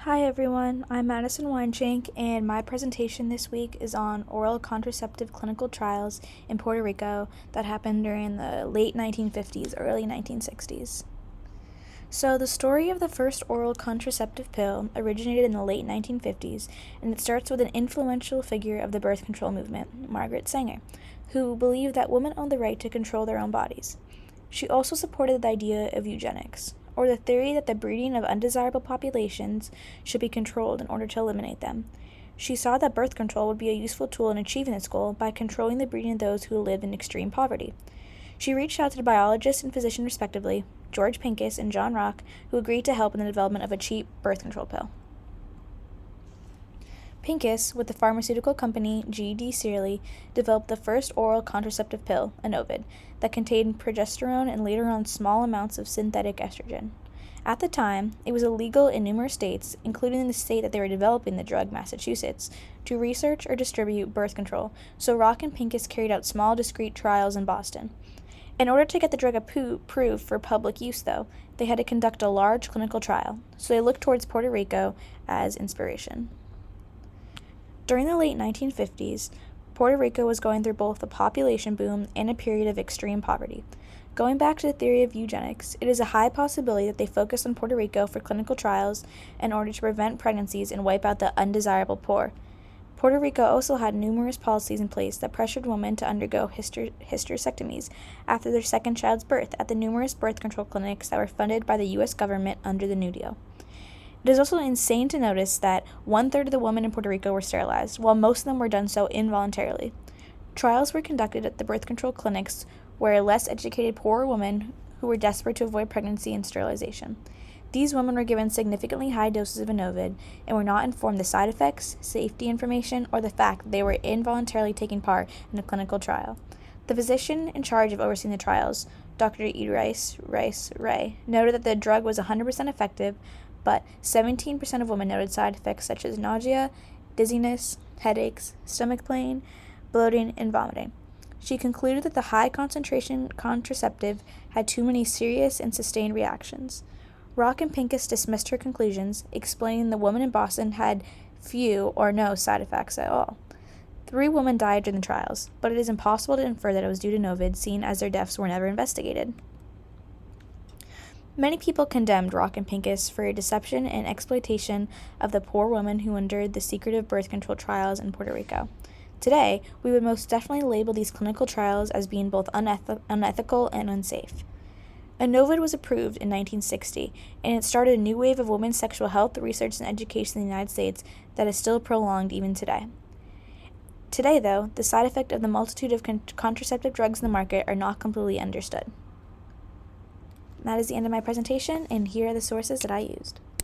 Hi everyone, I'm Madison Weinshank, and my presentation this week is on oral contraceptive clinical trials in Puerto Rico that happened during the late 1950s, early 1960s. So, the story of the first oral contraceptive pill originated in the late 1950s, and it starts with an influential figure of the birth control movement, Margaret Sanger, who believed that women owned the right to control their own bodies. She also supported the idea of eugenics, or the theory that the breeding of undesirable populations should be controlled in order to eliminate them. She saw that birth control would be a useful tool in achieving this goal by controlling the breeding of those who lived in extreme poverty. She reached out to the biologist and physician respectively, George Pincus and John Rock, who agreed to help in the development of a cheap birth control pill. Pincus, with the pharmaceutical company G.D. Searle, developed the first oral contraceptive pill, Enovid, that contained progesterone and later on small amounts of synthetic estrogen. At the time, it was illegal in numerous states, including the state that they were developing the drug, Massachusetts, to research or distribute birth control, so Rock and Pincus carried out small, discrete trials in Boston. In order to get the drug approved for public use, though, they had to conduct a large clinical trial, so they looked towards Puerto Rico as inspiration. During the late 1950s, Puerto Rico was going through both a population boom and a period of extreme poverty. Going back to the theory of eugenics, it is a high possibility that they focused on Puerto Rico for clinical trials in order to prevent pregnancies and wipe out the undesirable poor. Puerto Rico also had numerous policies in place that pressured women to undergo hysterectomies after their second child's birth at the numerous birth control clinics that were funded by the U.S. government under the New Deal. It is also insane to notice that 1/3 of the women in Puerto Rico were sterilized, while most of them were done so involuntarily. Trials were conducted at the birth control clinics where less educated poor women who were desperate to avoid pregnancy and sterilization. These women were given significantly high doses of Enovid and were not informed the side effects, safety information, or the fact that they were involuntarily taking part in a clinical trial. The physician in charge of overseeing the trials, Dr. Idris Ray, noted that the drug was 100% effective, but 17% of women noted side effects such as nausea, dizziness, headaches, stomach pain, bloating, and vomiting. She concluded that the high concentration contraceptive had too many serious and sustained reactions. Rock and Pincus dismissed her conclusions, explaining the woman in Boston had few or no side effects at all. 3 women died during the trials, but it is impossible to infer that it was due to Enovid, seeing as their deaths were never investigated. Many people condemned Rock and Pincus for deception and exploitation of the poor women who endured the secretive birth control trials in Puerto Rico. Today, we would most definitely label these clinical trials as being both unethical and unsafe. Enovid was approved in 1960, and it started a new wave of women's sexual health research and education in the United States that is still prolonged even today. Today, though, the side effects of the multitude of contraceptive drugs in the market are not completely understood. That is the end of my presentation, and here are the sources that I used.